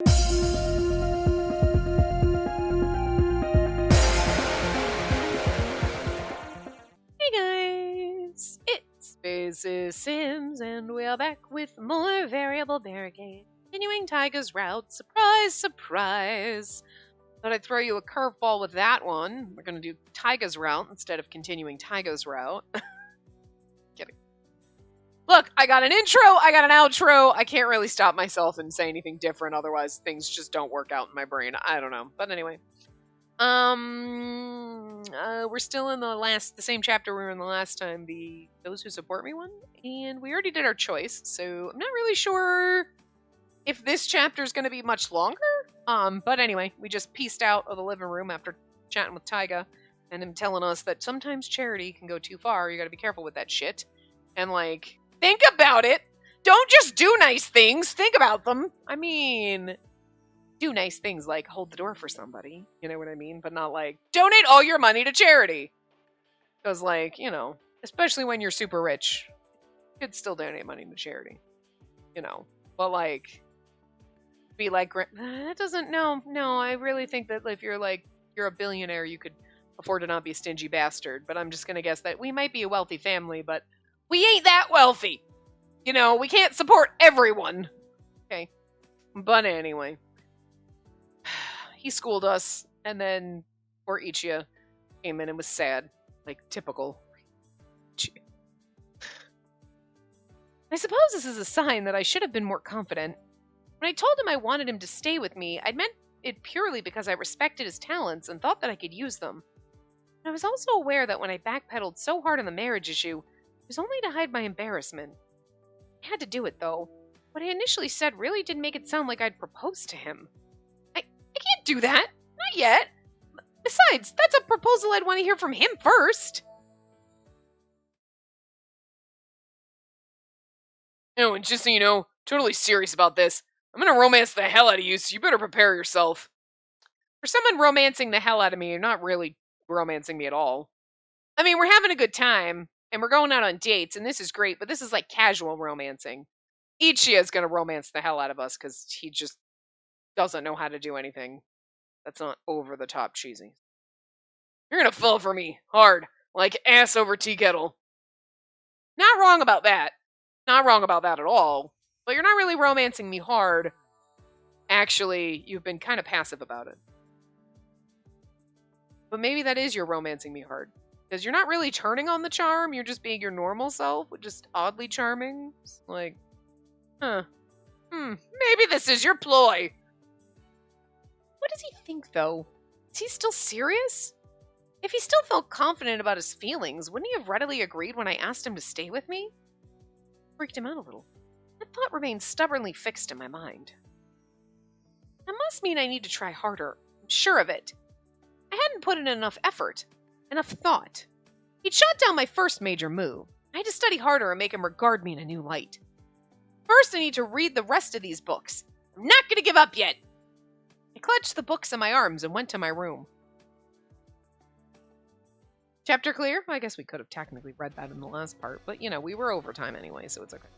Hey guys, it's Spacey Sims, and we are back with more Variable Barricade. Continuing Taiga's route. Surprise, surprise. Thought I'd throw you a curveball with that one. We're going to do Taiga's route instead of continuing Taiga's route. Kidding. Look, I got an intro, I got an outro. I can't really stop myself and say anything different, otherwise things just don't work out in my brain. I don't know. But anyway. We're still in the same chapter we were in the last time, the Those Who Support Me one, and we already did our choice, so I'm not really sure if this chapter is going to be much longer. But anyway, we just pieced out of the living room after chatting with Taiga, and him telling us that sometimes charity can go too far. You got to be careful with that shit, and like, think about it. Don't just do nice things. Think about them. I mean, do nice things like hold the door for somebody, you know what I mean? But not like, donate all your money to charity. Because like, you know, especially when you're super rich, you could still donate money to charity, you know. But like, be like, that doesn't, no, I really think that if you're a billionaire, you could afford to not be a stingy bastard. But I'm just going to guess that we might be a wealthy family, but we ain't that wealthy. You know, we can't support everyone. Okay. But anyway. He schooled us, and then poor Ichiya came in and was sad. Like, typical. I suppose this is a sign that I should have been more confident. When I told him I wanted him to stay with me, I'd meant it purely because I respected his talents and thought that I could use them. But I was also aware that when I backpedaled so hard on the marriage issue, it was only to hide my embarrassment. I had to do it, though. What I initially said really did make it sound like I'd proposed to him. I can't do that. Not yet. Besides, that's a proposal I'd want to hear from him first. Oh, and just so you know, totally serious about this. I'm gonna romance the hell out of you, so you better prepare yourself. For someone romancing the hell out of me, you're not really romancing me at all. I mean, we're having a good time, and we're going out on dates, and this is great, but this is like casual romancing. Ichiya's gonna romance the hell out of us, because he just doesn't know how to do anything that's not over the top cheesy. You're gonna fall for me, hard, like ass over tea kettle. Not wrong about that. Not wrong about that at all. But you're not really romancing me hard. Actually, you've been kind of passive about it. But maybe that is your romancing me hard. Because you're not really turning on the charm, you're just being your normal self, which is oddly charming. It's like, maybe this is your ploy. What does he think, though? Is he still serious? If he still felt confident about his feelings, wouldn't he have readily agreed when I asked him to stay with me? Freaked him out a little. That thought remained stubbornly fixed in my mind. That must mean I need to try harder. I'm sure of it. I hadn't put in enough effort, enough thought. He'd shot down my first major move. I had to study harder and make him regard me in a new light. First, I need to read the rest of these books. I'm not going to give up yet. I clutched the books in my arms and went to my room. Chapter clear? I guess we could have technically read that in the last part, but you know, we were over time anyway, so it's okay.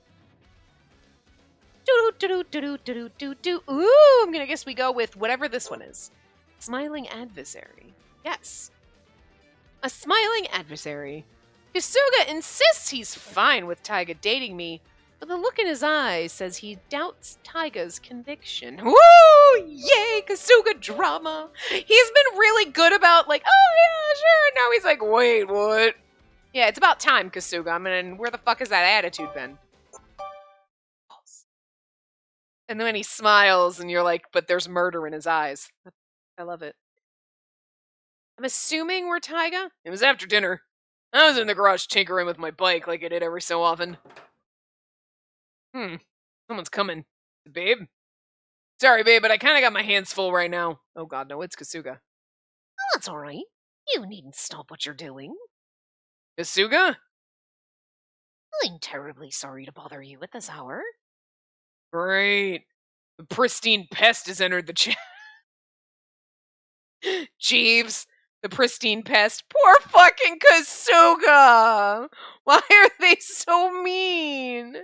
Ooh, I'm gonna guess we go with whatever this one is. Smiling adversary. Yes. A smiling adversary. Kasuga insists he's fine with Taiga dating me, but the look in his eyes says he doubts Taiga's conviction. Woo! Yay, Kasuga drama! He's been really good about like, oh yeah, sure. Now he's like, wait, what? Yeah, it's about time, Kasuga. I mean, where the fuck has that attitude been? And then when he smiles and you're like, but there's murder in his eyes. I love it. I'm assuming we're Taiga? It was after dinner. I was in the garage tinkering with my bike like I did every so often. Someone's coming. Babe? Sorry, babe, but I kind of got my hands full right now. Oh god, no, it's Kasuga. Oh, that's alright. You needn't stop what you're doing. Kasuga? I'm terribly sorry to bother you at this hour. Great. The pristine pest has entered the chat. Jeeves, The pristine pest. Poor fucking Kasuga! Why are they so mean?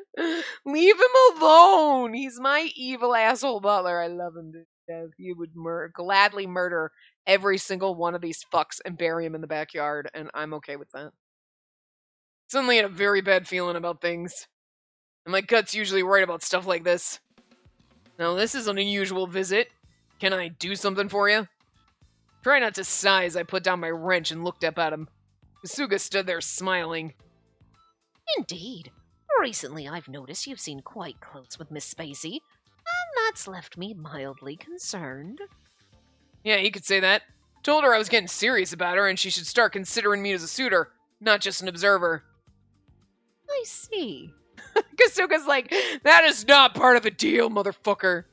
Leave him alone. He's my evil asshole butler. I love him to death. He would gladly murder every single one of these fucks and bury him in the backyard, and I'm okay with that. Suddenly I had a very bad feeling about things. And my gut's usually right about stuff like this. Now, this is an unusual visit. Can I do something for you? Try not to sigh as I put down my wrench and looked up at him. Kasuga stood there smiling. Indeed. Recently I've noticed you've seen quite close with Miss Spacey, and that's left me mildly concerned. Yeah, you could say that. Told her I was getting serious about her and she should start considering me as a suitor, not just an observer. I see. Kasuga's like, that is not part of the deal, motherfucker.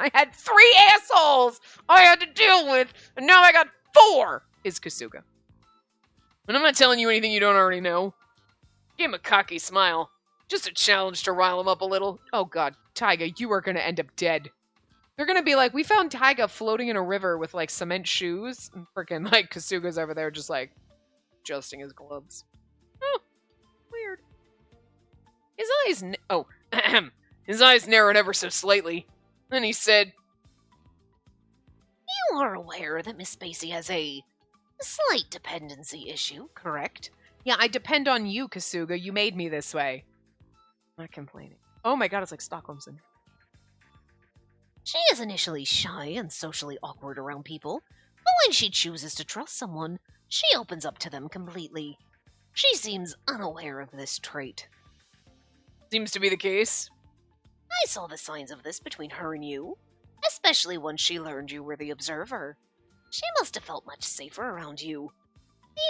I had 3 assholes I had to deal with, and now I got 4, is Kasuga. And I'm not telling you anything you don't already know. Gave him a cocky smile. Just a challenge to rile him up a little. Oh god, Taiga, you are gonna end up dead. They're gonna be like, we found Taiga floating in a river with, like, cement shoes. And freaking, like, Kasuga's over there just, like, adjusting his gloves. Oh, weird. His eyes narrowed ever so slightly. Then he said, You are aware that Miss Spacey has a slight dependency issue, correct? Yeah, I depend on you, Kasuga. You made me this way. Not complaining. Oh my god, it's like Stockholm Syndrome. She is initially shy and socially awkward around people, but when she chooses to trust someone, she opens up to them completely. She seems unaware of this trait. Seems to be the case. I saw the signs of this between her and you, especially once she learned you were the observer. She must have felt much safer around you.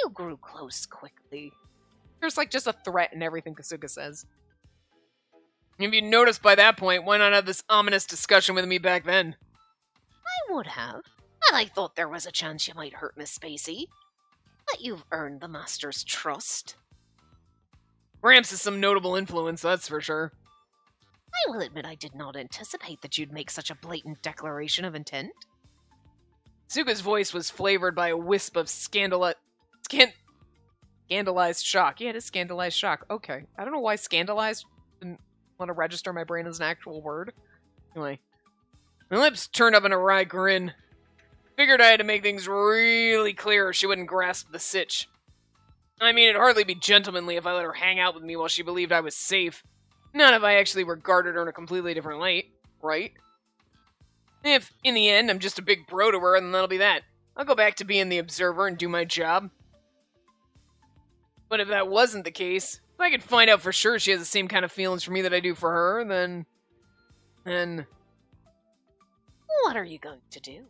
You grew close quickly. There's like just a threat in everything Kasuga says. If you noticed by that point, why not have this ominous discussion with me back then? I would have, but I thought there was a chance you might hurt Miss Spacey. But you've earned the Master's trust. Gramps is some notable influence, that's for sure. I will admit I did not anticipate that you'd make such a blatant declaration of intent. Suga's voice was flavored by a wisp of scandalized shock. Yeah, it is scandalized shock. Okay. I don't know why scandalized didn't want to register my brain as an actual word. Anyway. My lips turned up in a wry grin. Figured I had to make things really clear she wouldn't grasp the sitch. I mean, it'd hardly be gentlemanly if I let her hang out with me while she believed I was safe. Not if I actually regarded her in a completely different light, right? If, in the end, I'm just a big bro to her, then that'll be that. I'll go back to being the observer and do my job. But if that wasn't the case, if I could find out for sure she has the same kind of feelings for me that I do for her, then... What are you going to do?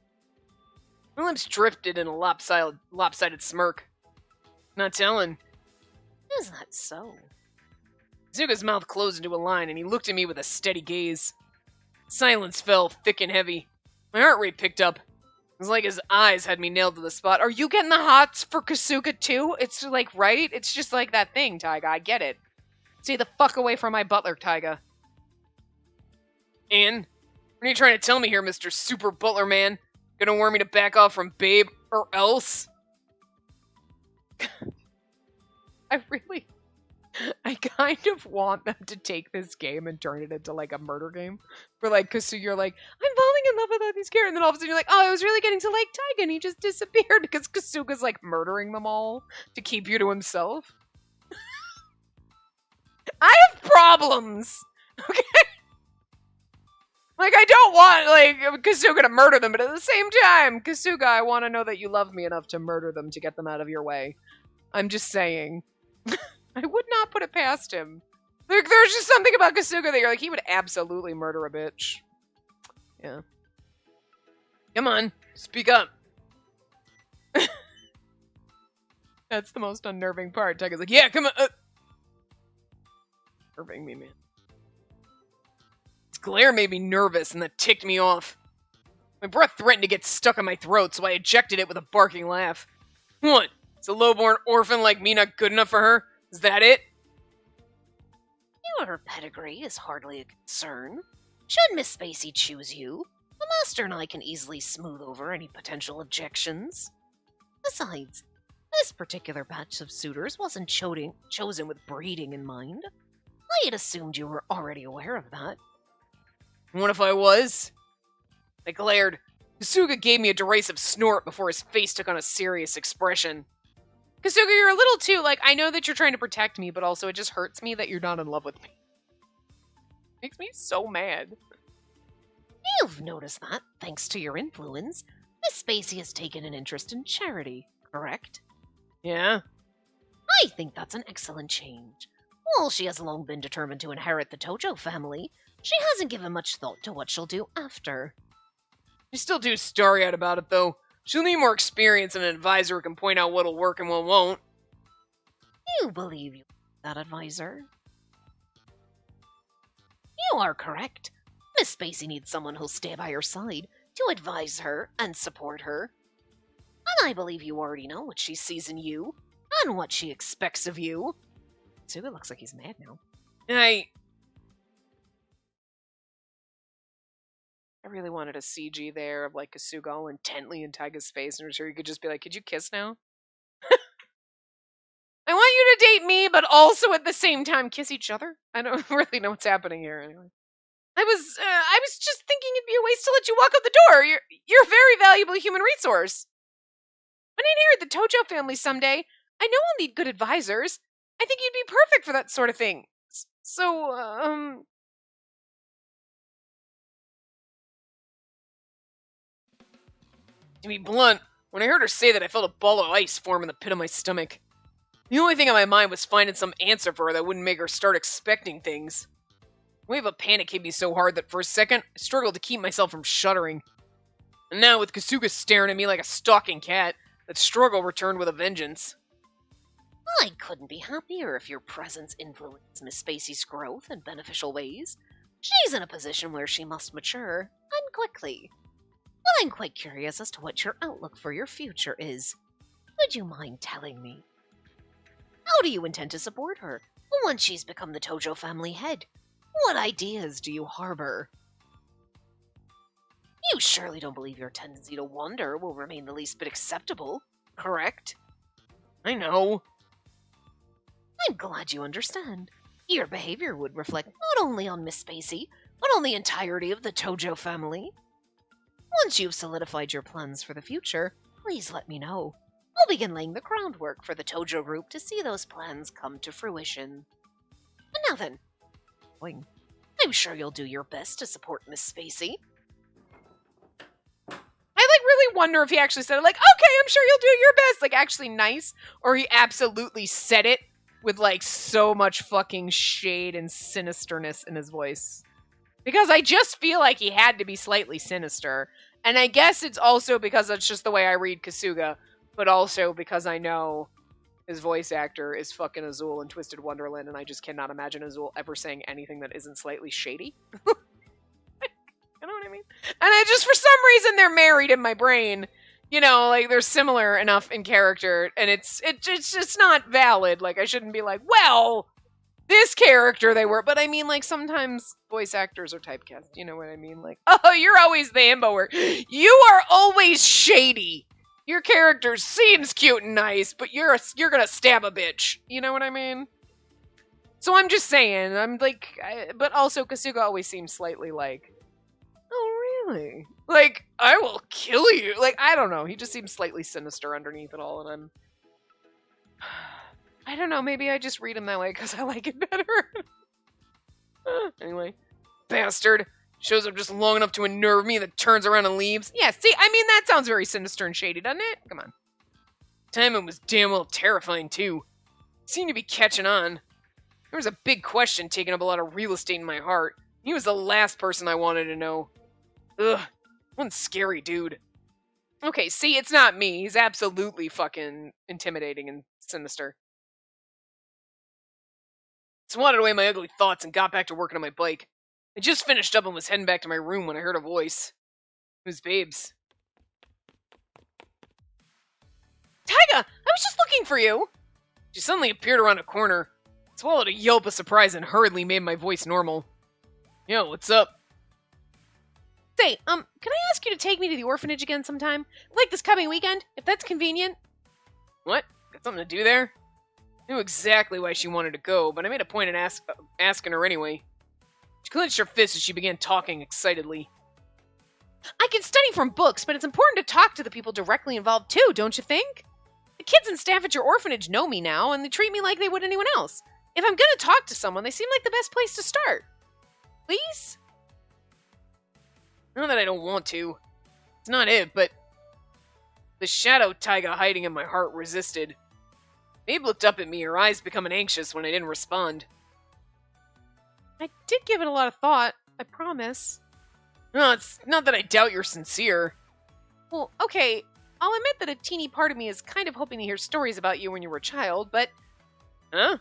My lips drifted in a lopsided smirk. Not telling. Is that so? Zuga's mouth closed into a line, and he looked at me with a steady gaze. Silence fell thick and heavy. My heart rate picked up. It was like his eyes had me nailed to the spot. Are you getting the hots for Kasuga too? It's like, right? It's just like that thing, Taiga. I get it. Stay the fuck away from my butler, Taiga. And? What are you trying to tell me here, Mr. Super Butler Man? Gonna warn me to back off from Babe, or else? I kind of want them to take this game and turn it into, like, a murder game. Where, like, Kasuga, you're like, I'm falling in love with all these characters. And then all of a sudden you're like, oh, I was really getting to like Taiga and he just disappeared. Because Kasuga's, like, murdering them all to keep you to himself. I have problems! Okay? Like, I don't want, like, Kasuga to murder them, but at the same time, Kasuga, I want to know that you love me enough to murder them to get them out of your way. I'm just saying. I would not put it past him. There's just something about Kasuga that you're like, he would absolutely murder a bitch. Yeah. Come on, speak up. That's the most unnerving part. Taiga's like, yeah, come on. Nerving me, man. His glare made me nervous, and that ticked me off. My breath threatened to get stuck in my throat, so I ejected it with a barking laugh. What? Is a lowborn orphan like me not good enough for her? Is that it? Your pedigree is hardly a concern. Should Miss Spacey choose you, the Master and I can easily smooth over any potential objections. Besides, this particular batch of suitors wasn't chosen with breeding in mind. I had assumed you were already aware of that. What if I was? I glared. Kasuga gave me a derisive snort before his face took on a serious expression. Kasuga, you're a little too, I know that you're trying to protect me, but also it just hurts me that you're not in love with me. Makes me so mad. You've noticed that, thanks to your influence, Miss Spacey has taken an interest in charity, correct? Yeah? I think that's an excellent change. While she has long been determined to inherit the Tojo family, she hasn't given much thought to what she'll do after. She's still too starry-eyed about it, though. She'll need more experience and an advisor who can point out what'll work and what won't. You believe you that advisor? You are correct. Miss Spacey needs someone who'll stay by her side to advise her and support her. And I believe you already know what she sees in you and what she expects of you. Suga looks like he's mad now. I really wanted a CG there of Kasuga all intently in Taiga's face, and I'm sure you could just be like, could you kiss now? I want you to date me, but also at the same time kiss each other. I don't really know what's happening here anyway. I was just thinking it'd be a waste to let you walk out the door. You're a very valuable human resource. When I inherit the Tojo family someday, I know I'll need good advisors. I think you'd be perfect for that sort of thing. So, to be blunt, when I heard her say that, I felt a ball of ice form in the pit of my stomach. The only thing on my mind was finding some answer for her that wouldn't make her start expecting things. A wave of panic hit me so hard that for a second, I struggled to keep myself from shuddering. And now, with Kasuga staring at me like a stalking cat, that struggle returned with a vengeance. I couldn't be happier if your presence influenced Miss Spacey's growth in beneficial ways. She's in a position where she must mature, and quickly. But I'm quite curious as to what your outlook for your future is. Would you mind telling me? How do you intend to support her once she's become the Tojo family head? What ideas do you harbor? You surely don't believe your tendency to wander will remain the least bit acceptable, correct? I know. I'm glad you understand. Your behavior would reflect not only on Miss Spacey, but on the entirety of the Tojo family. Once you've solidified your plans for the future, please let me know. I'll begin laying the groundwork for the Tojo group to see those plans come to fruition. And now then, I'm sure you'll do your best to support Miss Spacey. I really wonder if he actually said it okay, I'm sure you'll do your best, actually nice, or he absolutely said it with so much fucking shade and sinisterness in his voice. Because I just feel like he had to be slightly sinister. And I guess it's also because that's just the way I read Kasuga, but also because I know his voice actor is fucking Azul in Twisted Wonderland, and I just cannot imagine Azul ever saying anything that isn't slightly shady. You know what I mean? And I just, for some reason, they're married in my brain. They're similar enough in character, and it's just not valid. I shouldn't be well, this character they were. But I mean, sometimes voice actors are typecast. You know what I mean? Oh, you're always the himbo, or you are always shady. Your character seems cute and nice, but you're gonna stab a bitch. You know what I mean? So I'm just saying, but also Kasuga always seems slightly oh, really? I will kill you. I don't know. He just seems slightly sinister underneath it all, and I don't know. Maybe I just read him that way because I like it better. Anyway. Bastard. Shows up just long enough to unnerve me, then turns around and leaves. Yeah, see, I mean, that sounds very sinister and shady, doesn't it? Come on. Timon was damn well terrifying, too. Seemed to be catching on. There was a big question taking up a lot of real estate in my heart. He was the last person I wanted to know. Ugh. One scary dude. Okay, see, it's not me. He's absolutely fucking intimidating and sinister. Swatted away my ugly thoughts and got back to working on my bike. I just finished up and was heading back to my room when I heard a voice. It was Babe's. Taiga! I was just looking for you! She suddenly appeared around a corner, swallowed a yelp of surprise, and hurriedly made my voice normal. Yo, what's up? Say, Hey, can I ask you to take me to the orphanage again sometime? Like this coming weekend, if that's convenient? What? Got something to do there? I knew exactly why she wanted to go, but I made a point of asking her anyway. She clenched her fist as she began talking excitedly. I can study from books, but it's important to talk to the people directly involved too, don't you think? The kids and staff at your orphanage know me now, and they treat me like they would anyone else. If I'm gonna talk to someone, they seem like the best place to start. Please? Not that I don't want to. It's not it, but the shadow taiga hiding in my heart resisted. Babe looked up at me, her eyes becoming anxious when I didn't respond. I did give it a lot of thought, I promise. No, it's not that I doubt you're sincere. Well, okay, I'll admit that a teeny part of me is kind of hoping to hear stories about you when you were a child, but... Huh?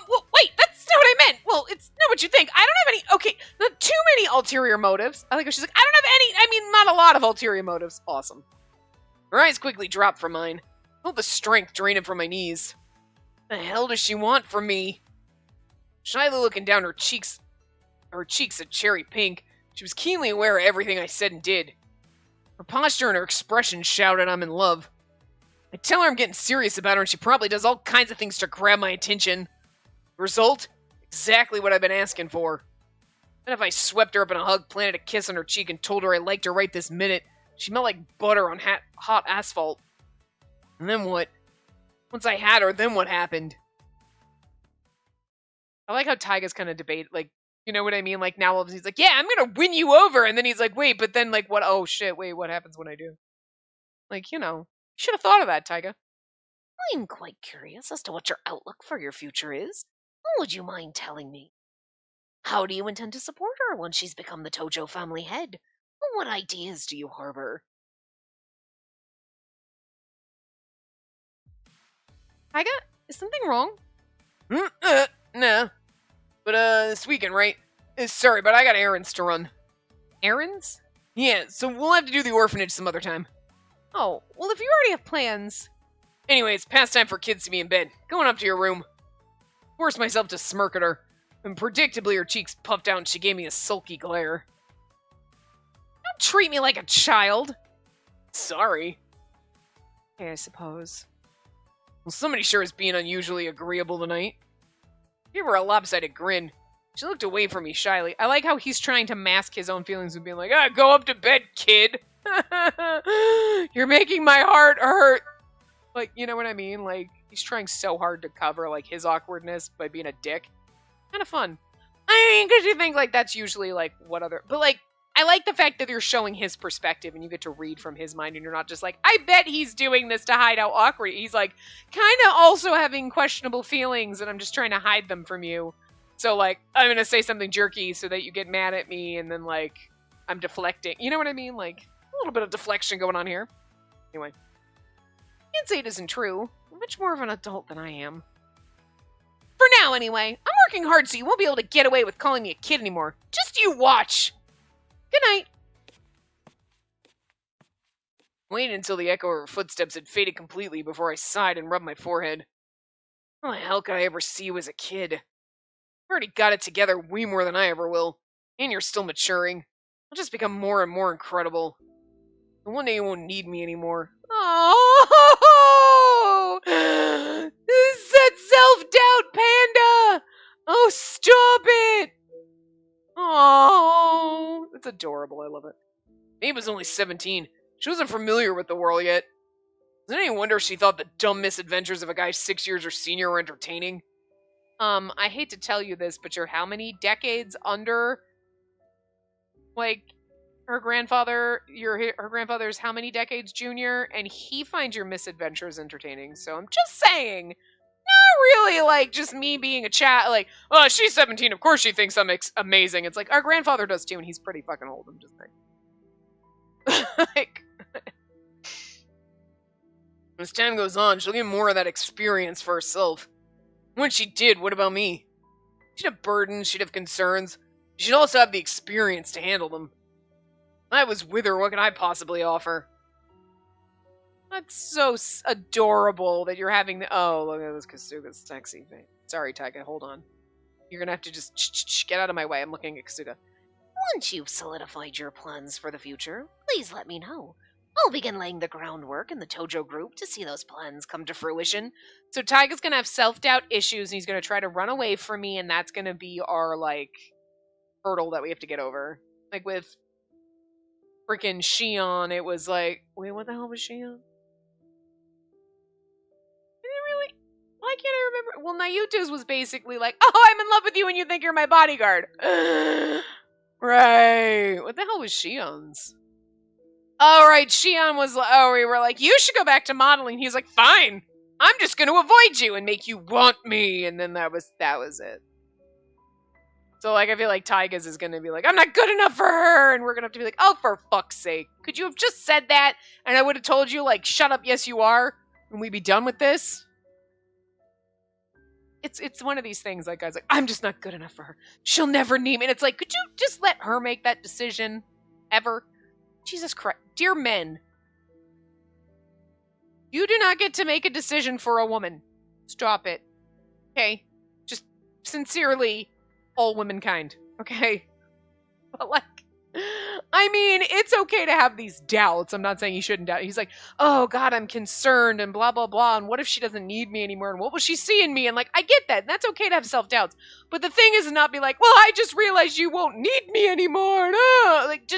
Well, wait, that's not what I meant! Well, it's not what you think. I don't have any... Okay, not too many ulterior motives. I like how she's like, I don't have any... I mean, not a lot of ulterior motives. Awesome. Her eyes quickly dropped from mine. I felt the strength draining from my knees. What the hell does she want from me? Shyly looking down her cheeks a cherry pink, she was keenly aware of everything I said and did. Her posture and her expression shouted I'm in love. I tell her I'm getting serious about her and she probably does all kinds of things to grab my attention. Result? Exactly what I've been asking for. Then if I swept her up in a hug, planted a kiss on her cheek, and told her I liked her right this minute, she smelled like butter on hot asphalt. And then what? Once I had her, then what happened? I like how Taiga's kind of debate, like, you know what I mean? Like, now all of a sudden he's like, yeah, I'm gonna win you over. And then he's like, wait, but then, like, what? Oh, shit, wait, what happens when I do? Like, you know, you should have thought of that, Taiga. I'm quite curious as to what your outlook for your future is. Would you mind telling me? How do you intend to support her once she's become the Tojo family head? What ideas do you harbor? Taiga, is something wrong? No. But, this weekend, right? Sorry, but I got errands to run. Errands? Yeah, so we'll have to do the orphanage some other time. Oh, well, if you already have plans... Anyway, it's past time for kids to be in bed. Going up to your room. Forced myself to smirk at her, and predictably her cheeks puffed out and she gave me a sulky glare. Don't treat me like a child! Sorry. Okay, I suppose. Well, somebody sure is being unusually agreeable tonight. Gave her a lopsided grin. She looked away from me shyly. I like how he's trying to mask his own feelings with being like, go up to bed, kid! You're making my heart hurt! Like, you know what I mean? Like, he's trying so hard to cover, like, his awkwardness by being a dick. Kind of fun. I mean, because you think, like, that's usually, like, what other... But, like, I like the fact that you're showing his perspective and you get to read from his mind and you're not just like, I bet he's doing this to hide how awkward he is. He's, like, kind of also having questionable feelings and I'm just trying to hide them from you. So, like, I'm going to say something jerky so that you get mad at me and then, like, I'm deflecting. You know what I mean? Like, a little bit of deflection going on here. Anyway. Can't say it isn't true. You're much more of an adult than I am. For now, anyway. I'm working hard so you won't be able to get away with calling me a kid anymore. Just you watch! Good night. Waited until the echo of her footsteps had faded completely before I sighed and rubbed my forehead. How the hell could I ever see you as a kid? You already got it together way more than I ever will. And you're still maturing. I'll just become more and more incredible. And one day you won't need me anymore. Oh! That self-doubt panda! Oh, stop it! Oh, that's adorable. I love it. Babe was only 17. She wasn't familiar with the world yet. Is it any wonder she thought the dumb misadventures of a guy 6 years her senior were entertaining? I hate to tell you this, but you're how many decades under, like, her grandfather? Her grandfather's how many decades junior? And he finds your misadventures entertaining. So I'm just saying, not really like just me being a chat, like, oh, she's 17, of course she thinks I'm amazing. It's like, our grandfather does too, and he's pretty fucking old, I'm just saying. Like, as time goes on, she'll get more of that experience for herself. When she did, what about me? She'd have burdens, she'd have concerns. She'd also have the experience to handle them. If I was with her, what could I possibly offer? That's so adorable that you're having the... Oh, look at this Kasuga's sexy face. Sorry, Taiga, hold on. You're gonna have to just get out of my way. I'm looking at Kasuga. Once you've solidified your plans for the future, please let me know. I'll begin laying the groundwork in the Tojo group to see those plans come to fruition. So Taiga's gonna have self-doubt issues, and he's gonna try to run away from me, and that's gonna be our, like, hurdle that we have to get over. Like, with freaking Shion, it was like, wait, what the hell was Shion? Why can't I remember? Well, Nayuta's was basically like, oh, I'm in love with you and you think you're my bodyguard. Right. What the hell was Shion's? Oh, right. Shion was like, oh, we were like, you should go back to modeling. He's like, fine. I'm just going to avoid you and make you want me. And then that was it. So, like, I feel like Taiga's is going to be like, I'm not good enough for her. And we're going to have to be like, oh, for fuck's sake. Could you have just said that? And I would have told you, like, shut up, yes, you are. And we'd be done with this. It's one of these things, like, guys, like, I'm just not good enough for her. She'll never need me. And it's like, could you just let her make that decision? Ever? Jesus Christ. Dear men, you do not get to make a decision for a woman. Stop it. Okay? Just sincerely, all womankind. Okay? But, like, I mean, it's okay to have these doubts. I'm not saying you shouldn't doubt. He's like, oh, God, I'm concerned and blah, blah, blah. And what if she doesn't need me anymore? And what will she see in me? And, like, I get that. That's okay to have self-doubts. But the thing is not be like, well, I just realized you won't need me anymore. No. Like,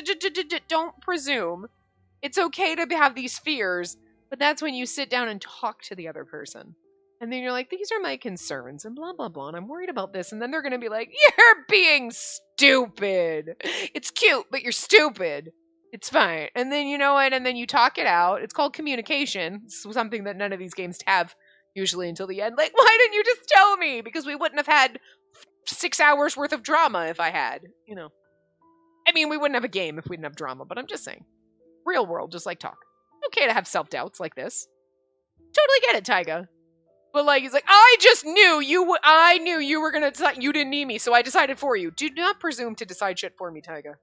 don't presume. It's okay to have these fears. But that's when you sit down and talk to the other person. And then you're like, these are my concerns and blah, blah, blah. And I'm worried about this. And then they're going to be like, you're being stupid. It's cute, but you're stupid. It's fine. And then you know what? And then you talk it out. It's called communication. It's something that none of these games have usually until the end. Like, why didn't you just tell me? Because we wouldn't have had 6 hours worth of drama if I had, you know. I mean, we wouldn't have a game if we didn't have drama, but I'm just saying. Real world, just like talk. Okay to have self-doubts like this. Totally get it, Taiga. But, like, he's like, I just knew I knew you were gonna decide, you didn't need me, so I decided for you. Do not presume to decide shit for me, Taiga.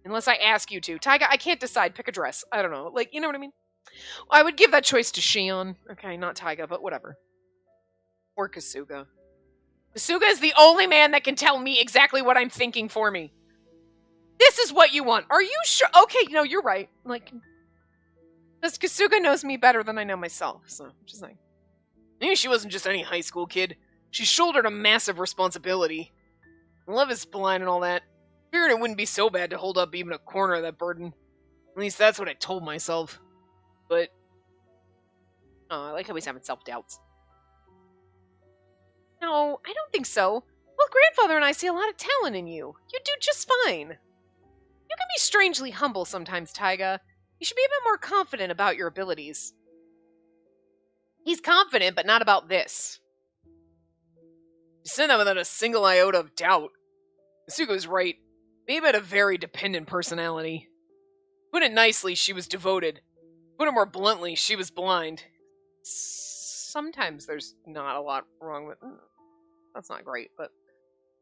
Unless I ask you to. Taiga, I can't decide. Pick a dress. I don't know. Like, you know what I mean? I would give that choice to Shion. Okay, not Taiga, but whatever. Or Kasuga. Kasuga is the only man that can tell me exactly what I'm thinking for me. This is what you want. Are you sure? Okay, no, you're right. Like, because Kasuga knows me better than I know myself, so I'm just saying. Maybe she wasn't just any high school kid. She shouldered a massive responsibility. Love is blind and all that. Figured it wouldn't be so bad to hold up even a corner of that burden. At least that's what I told myself. But, oh, I like how he's having self-doubts. No, I don't think so. Well, grandfather and I see a lot of talent in you. You do just fine. You can be strangely humble sometimes, Taiga. You should be a bit more confident about your abilities. He's confident, but not about this. He said that without a single iota of doubt. Kasuga's right. Babe had a very dependent personality. Put it nicely, she was devoted. Put it more bluntly, she was blind. Sometimes there's not a lot wrong with... That's not great, but...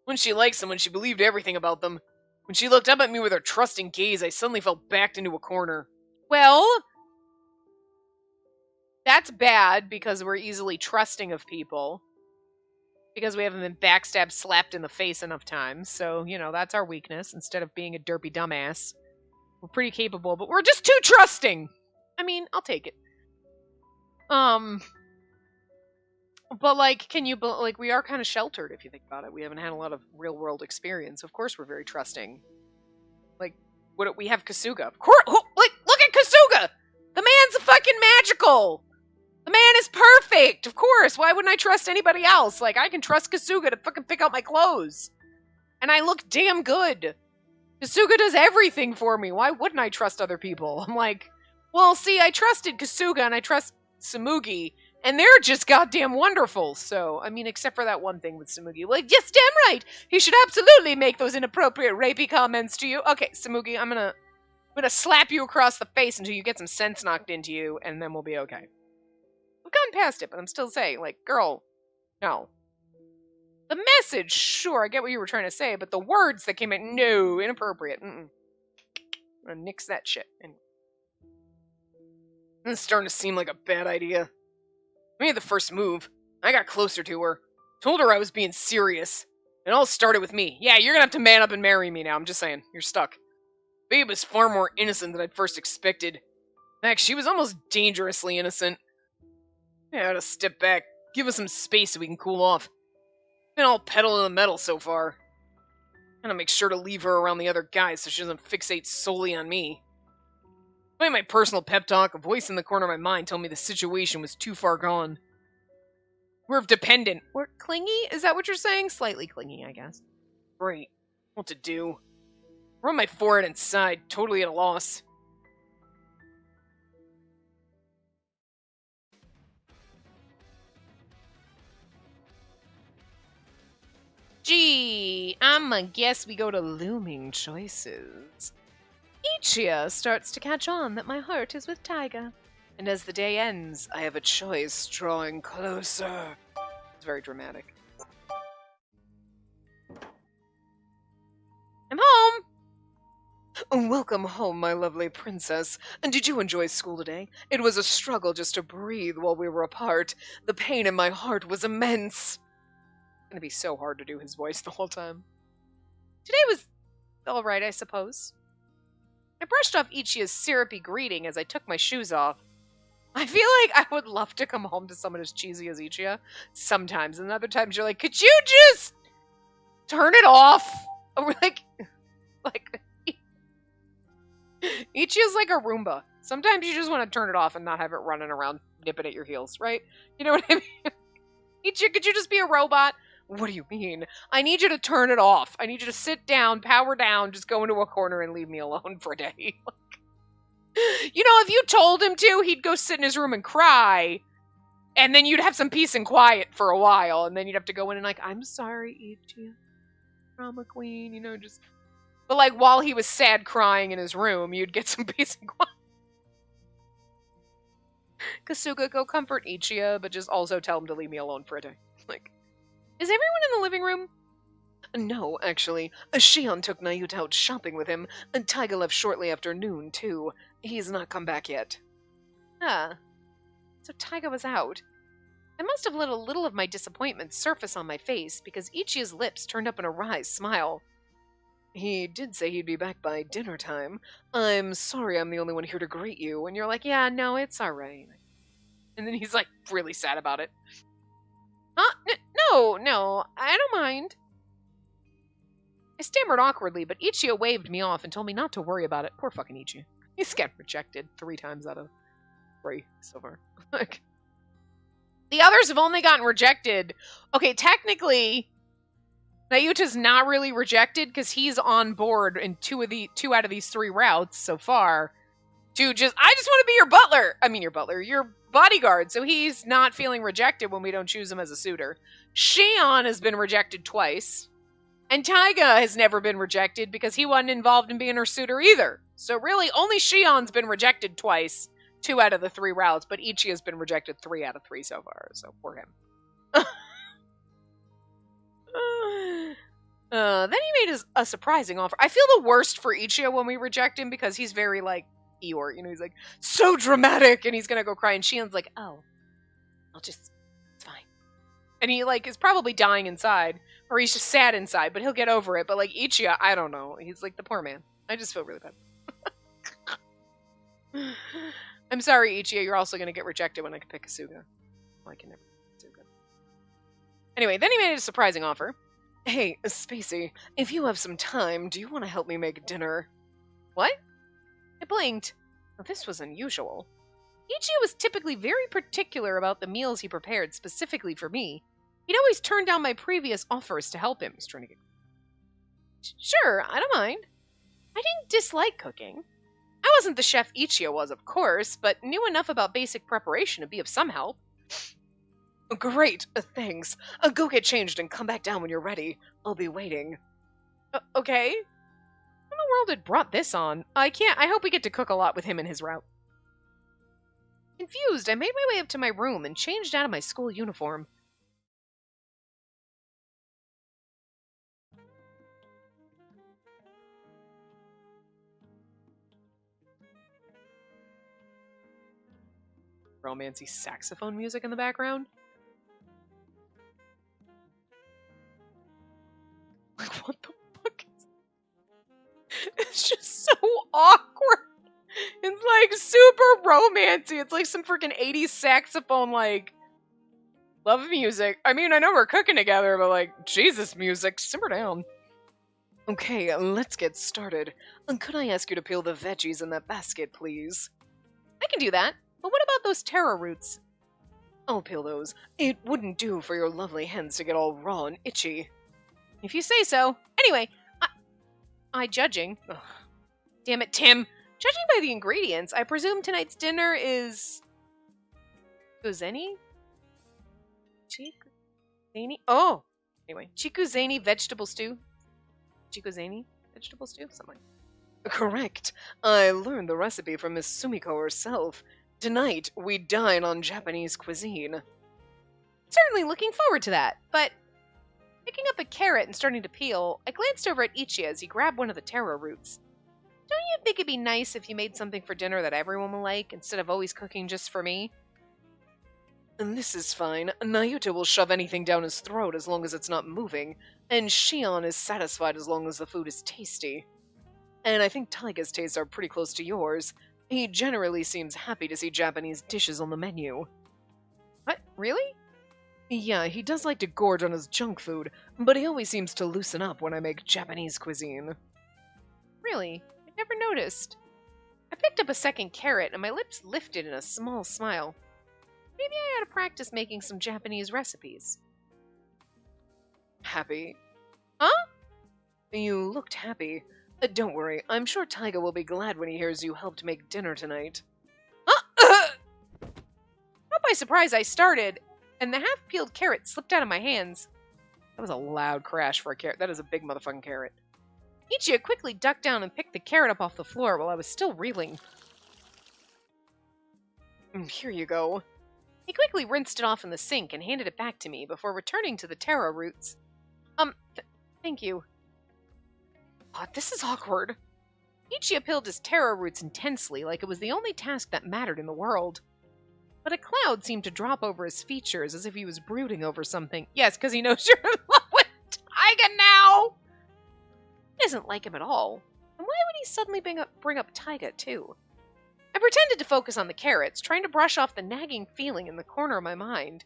When she liked someone, she believed everything about them. When she looked up at me with her trusting gaze, I suddenly felt backed into a corner. Well... That's bad because we're easily trusting of people. Because we haven't been backstabbed, slapped in the face enough times. So, you know, that's our weakness. Instead of being a derpy dumbass. We're pretty capable, but we're just too trusting. I mean, I'll take it. But, like, we are kind of sheltered if you think about it. We haven't had a lot of real-world experience. Of course we're very trusting. Like, we have Kasuga. Of course, like, look at Kasuga! The man's fucking magical! The man is perfect, of course. Why wouldn't I trust anybody else? Like, I can trust Kasuga to fucking pick out my clothes. And I look damn good. Kasuga does everything for me. Why wouldn't I trust other people? I'm like, well, see, I trusted Kasuga and I trust Tsumugi, and they're just goddamn wonderful. So, I mean, except for that one thing with Tsumugi. Like, yes, damn right. He should absolutely make those inappropriate rapey comments to you. Okay, Tsumugi, I'm gonna slap you across the face until you get some sense knocked into you, and then we'll be okay. We've gone past it, but I'm still saying, like, girl, no. The message, sure, I get what you were trying to say, but the words that came in, no, inappropriate. I'm gonna nix that shit. Anyway. This is starting to seem like a bad idea. I made the first move. I got closer to her. Told her I was being serious. It all started with me. Yeah, you're gonna have to man up and marry me now. I'm just saying. You're stuck. Babe was far more innocent than I'd first expected. In fact, she was almost dangerously innocent. Yeah, I ought to step back. Give us some space so we can cool off. Been all pedal to the metal so far. Gotta make sure to leave her around the other guys so she doesn't fixate solely on me. Despite my personal pep talk, a voice in the corner of my mind told me the situation was too far gone. We're dependent. We're clingy? Is that what you're saying? Slightly clingy, I guess. Great. What to do? Run my forehead and side, totally at a loss. Gee, I'ma guess we go to looming choices. Ichia starts to catch on that my heart is with Taiga. And as the day ends, I have a choice drawing closer. It's very dramatic. I'm home! Welcome home, my lovely princess. And did you enjoy school today? It was a struggle just to breathe while we were apart. The pain in my heart was immense. It's gonna be so hard to do his voice the whole time. Today was alright, I suppose. I brushed off Ichia's syrupy greeting as I took my shoes off. I feel like I would love to come home to someone as cheesy as Ichiya sometimes, and other times you're like, could you just turn it off? Or like Ichiya's like a Roomba. Sometimes you just want to turn it off and not have it running around nipping at your heels, right? You know what I mean? Ichiya, could you just be a robot? What do you mean? I need you to turn it off. I need you to sit down, power down, just go into a corner and leave me alone for a day. You know, if you told him to, he'd go sit in his room and cry, and then you'd have some peace and quiet for a while, and then you'd have to go in and like, I'm sorry, Ichiya. Drama queen, you know, just... But like, while he was sad crying in his room, you'd get some peace and quiet. Kasuga, go comfort Ichiya, but just also tell him to leave me alone for a day. Like, is everyone in the living room? No, actually. Shion took Nayuta out shopping with him, and Taiga left shortly after noon, too. He's not come back yet. Ah. So Taiga was out. I must have let a little of my disappointment surface on my face, because Ichiya's lips turned up in a wry smile. He did say he'd be back by dinner time. I'm sorry I'm the only one here to greet you. And you're like, yeah, no, it's alright. And then he's like, really sad about it. Huh? No, I don't mind. I stammered awkwardly, but Ichiya waved me off and told me not to worry about it. Poor fucking Ichiya. He's gotten rejected 3 times out of 3 so far. Like, the others have only gotten rejected. Okay, technically, Nayuta's not really rejected because he's on board in 2 out of these 3 routes so far. I just want to be your butler. I mean, your bodyguard. So he's not feeling rejected when we don't choose him as a suitor. Shion has been rejected twice. And Taiga has never been rejected because he wasn't involved in being her suitor either. So really, only Shion's been rejected twice, 2 out of the 3 routes, but Ichiya's been rejected 3 out of 3 so far, so poor him. Then he made a surprising offer. I feel the worst for Ichiya when we reject him because he's very, like, Eeyore. You know, he's like, so dramatic, and he's gonna go cry, and Shion's like, oh, it's fine. And he, like, is probably dying inside. Or he's just sad inside, but he'll get over it. But, like, Ichiya, I don't know. He's, like, the poor man. I just feel really bad. I'm sorry, Ichiya. You're also going to get rejected when I can pick Kasuga. Well, I can never pick Kasuga. Anyway, then he made a surprising offer. Hey, Spacey, if you have some time, do you want to help me make dinner? What? I blinked. Well, this was unusual. Ichiya was typically very particular about the meals he prepared specifically for me. He'd always turned down my previous offers to help him. He's trying to get... Sure, I don't mind. I didn't dislike cooking. I wasn't the chef Ichiya was, of course, but knew enough about basic preparation to be of some help. Great, thanks. Go get changed and come back down when you're ready. I'll be waiting. Okay. What in the world had brought this on? I hope we get to cook a lot with him in his route. Confused, I made my way up to my room and changed out of my school uniform. Romancy saxophone music in the background. romancy. It's like some freaking 80s saxophone, like, love music. I mean, I know we're cooking together, but like, Jesus music, simmer down. Okay, let's get started. Could I ask you to peel the veggies in that basket, please? I can do that, but what about those taro roots? I'll peel those. It wouldn't do for your lovely hands to get all raw and itchy. If you say so. Anyway, I judging. Ugh. Damn it, Tim. Judging by the ingredients, I presume tonight's dinner is... Chikuzeni? Chikuzeni? Oh! Anyway, Chikuzeni vegetable stew. Chikuzeni vegetable stew? Something. Correct. I learned the recipe from Miss Sumiko herself. Tonight, we dine on Japanese cuisine. Certainly looking forward to that, but... Picking up a carrot and starting to peel, I glanced over at Ichi as he grabbed one of the taro roots. Don't you think it'd be nice if you made something for dinner that everyone will like, instead of always cooking just for me? This is fine. Nayuta will shove anything down his throat as long as it's not moving, and Shion is satisfied as long as the food is tasty. And I think Taiga's tastes are pretty close to yours. He generally seems happy to see Japanese dishes on the menu. What? Really? Yeah, he does like to gorge on his junk food, but he always seems to loosen up when I make Japanese cuisine. Really? I never noticed. I picked up a second carrot and my lips lifted in a small smile. Maybe I ought to practice making some Japanese recipes. Happy? Huh? You looked happy. Don't worry, I'm sure Taiga will be glad when he hears you helped make dinner tonight. Not by surprise I started, and the half-peeled carrot slipped out of my hands. That was a loud crash for a carrot. That is a big motherfucking carrot. Ichia quickly ducked down and picked the carrot up off the floor while I was still reeling. Here you go. He quickly rinsed it off in the sink and handed it back to me before returning to the taro roots. Thank you. Oh, this is awkward. Ichia peeled his taro roots intensely, like it was the only task that mattered in the world. But a cloud seemed to drop over his features as if he was brooding over something. Yes, because he knows you're in love with Taiga now! He doesn't like him at all. And why would he suddenly bring up Taiga, too? I pretended to focus on the carrots, trying to brush off the nagging feeling in the corner of my mind.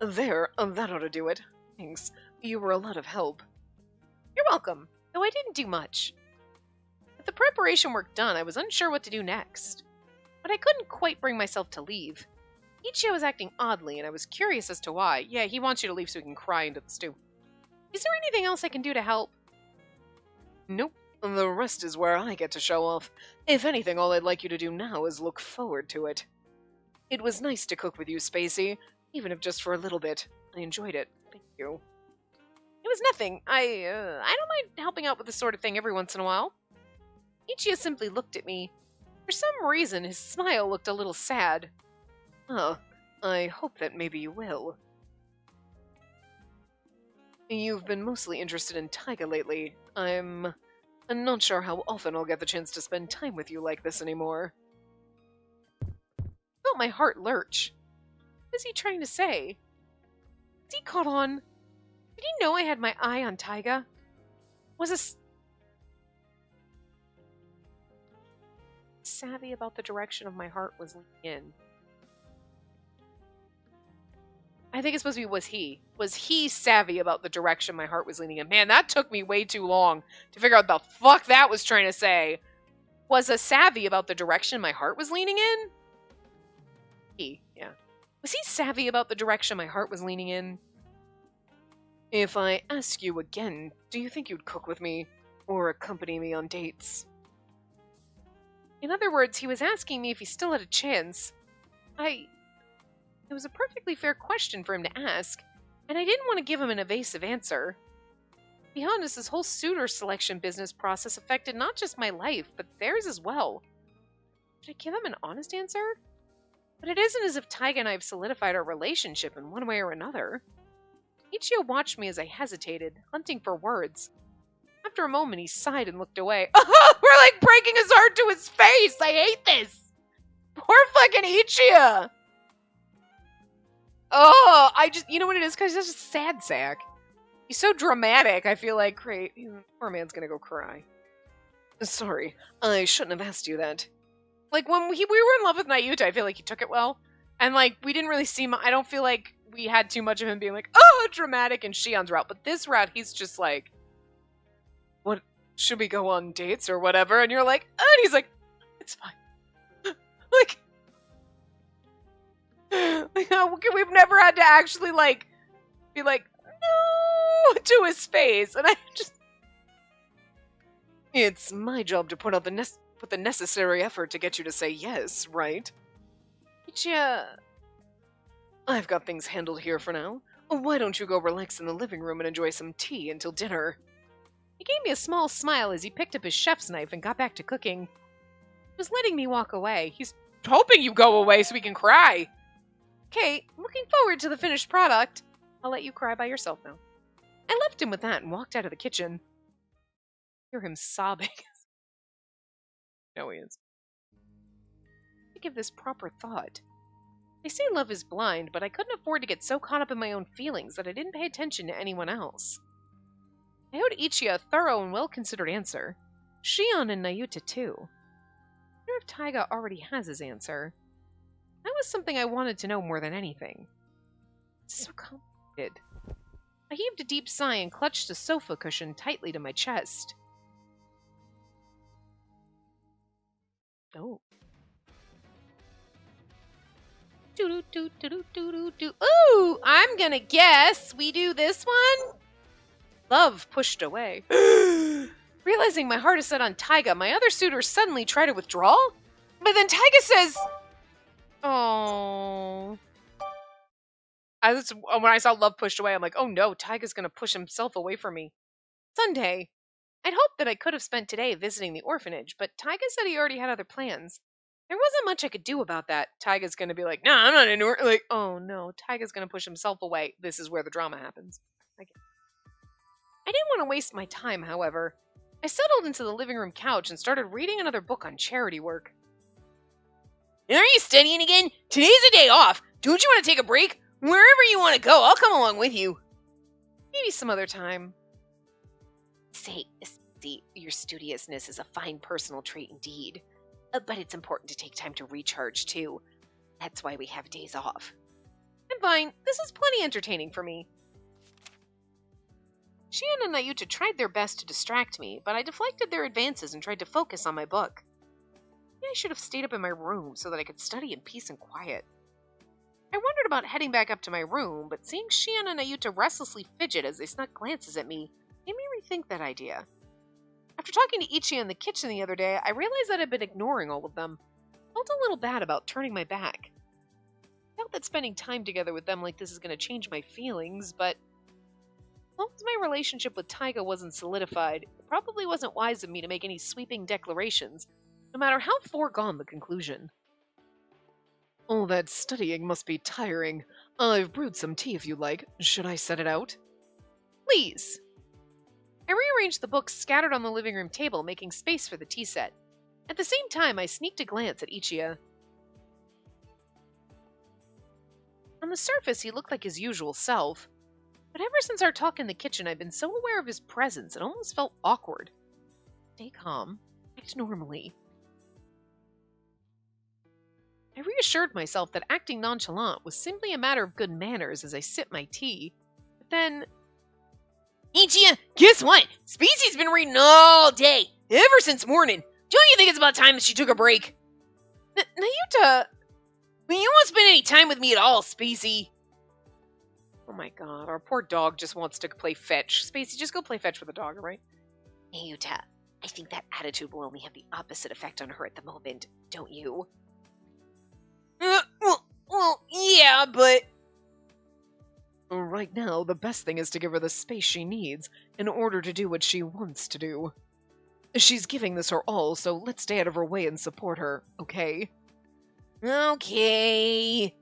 There, that ought to do it. Thanks. You were a lot of help. You're welcome, though I didn't do much. With the preparation work done, I was unsure what to do next. But I couldn't quite bring myself to leave. Ichia was acting oddly, and I was curious as to why. Yeah, he wants you to leave so he can cry into the stew. Is there anything else I can do to help? Nope. The rest is where I get to show off. If anything, all I'd like you to do now is look forward to it. It was nice to cook with you, Spacey, even if just for a little bit. I enjoyed it. Thank you. It was nothing. I don't mind helping out with this sort of thing every once in a while. Ichia simply looked at me. For some reason, his smile looked a little sad. Oh, I hope that maybe you will. You've been mostly interested in Taiga lately. I'm not sure how often I'll get the chance to spend time with you like this anymore. I felt my heart lurch. What is he trying to say? Is he caught on? Did he know I had my eye on Taiga? Was savvy about the direction of my heart was leaning in? I think it's supposed to be was he. Was he savvy about the direction my heart was leaning in? Man, that took me way too long to figure out what the fuck that was trying to say. Was a savvy about the direction my heart was leaning in? He, yeah. Was he savvy about the direction my heart was leaning in? If I ask you again, do you think you'd cook with me or accompany me on dates? In other words, he was asking me if he still had a chance. It was a perfectly fair question for him to ask, and I didn't want to give him an evasive answer. To be honest, this whole suitor selection business process affected not just my life, but theirs as well. Should I give him an honest answer? But it isn't as if Taiga and I have solidified our relationship in one way or another. Ichio watched me as I hesitated, hunting for words. After a moment, he sighed and looked away. We're like breaking his heart to his face! I hate this! Poor fucking Ichio! Oh, you know what it is? Because he's just a sad sack. He's so dramatic, I feel like, great, poor man's gonna go cry. Sorry, I shouldn't have asked you that. Like, when we were in love with Nayuta, I feel like he took it well. And, like, we didn't really see I don't feel like we had too much of him being like, oh, dramatic and Shion's route. But this route, he's just like, what, should we go on dates or whatever? And you're like, oh, and he's like, it's fine. We've never had to actually, like, be like, no, to his face. And I just... It's my job to put out the necessary effort to get you to say yes, right? Yeah. I've got things handled here for now. Why don't you go relax in the living room and enjoy some tea until dinner? He gave me a small smile as he picked up his chef's knife and got back to cooking. He was letting me walk away. He's hoping you go away so we can cry. Okay, looking forward to the finished product. I'll let you cry by yourself now. I left him with that and walked out of the kitchen. Hear him sobbing. No, he is. To give this proper thought. They say love is blind, but I couldn't afford to get so caught up in my own feelings that I didn't pay attention to anyone else. I owed Ichiya a thorough and well-considered answer. Shion and Nayuta, too. I wonder if Taiga already has his answer. That was something I wanted to know more than anything. It's so complicated. I heaved a deep sigh and clutched the sofa cushion tightly to my chest. Oh. Ooh, I'm gonna guess we do this one? Love pushed away. Realizing my heart is set on Taiga, my other suitors suddenly try to withdraw? But then Taiga says... Oh. When I saw Love pushed away, I'm like, oh no, Taiga's gonna push himself away from me. Sunday. I'd hoped that I could have spent today visiting the orphanage, but Taiga said he already had other plans. There wasn't much I could do about that. Taiga's gonna be like, nah, I'm not into it. Like, oh no, Taiga's gonna push himself away. This is where the drama happens. I didn't want to waste my time, however. I settled into the living room couch and started reading another book on charity work. Are you studying again? Today's a day off. Don't you want to take a break? Wherever you want to go, I'll come along with you. Maybe some other time. Say, your studiousness is a fine personal trait indeed. But it's important to take time to recharge, too. That's why we have days off. I'm fine. This is plenty entertaining for me. Shion and Nayuta tried their best to distract me, but I deflected their advances and tried to focus on my book. Maybe I should have stayed up in my room so that I could study in peace and quiet. I wondered about heading back up to my room, but seeing Shion and Nayuta restlessly fidget as they snuck glances at me made me rethink that idea. After talking to Ichiya in the kitchen the other day, I realized that I'd been ignoring all of them. I felt a little bad about turning my back. I felt that spending time together with them like this is going to change my feelings, but as long as my relationship with Taiga wasn't solidified, it probably wasn't wise of me to make any sweeping declarations, no matter how foregone the conclusion. All that studying must be tiring. I've brewed some tea if you'd like. Should I set it out? Please. I rearranged the books scattered on the living room table, making space for the tea set. At the same time, I sneaked a glance at Ichiya. On the surface, he looked like his usual self, but ever since our talk in the kitchen, I've been so aware of his presence, it almost felt awkward. Stay calm. Act normally. I reassured myself that acting nonchalant was simply a matter of good manners as I sipped my tea. But then... Ichiya, guess what? Spacey's been reading all day, ever since morning. Don't you think it's about time that she took a break? Nayuta... Well, you won't spend any time with me at all, Spacey. Oh my god, our poor dog just wants to play fetch. Spacey, just go play fetch with the dog, alright? Nayuta, I think that attitude will only have the opposite effect on her at the moment, don't you? Well, yeah, but... Right now, the best thing is to give her the space she needs in order to do what she wants to do. She's giving this her all, so let's stay out of her way and support her, okay? Okay.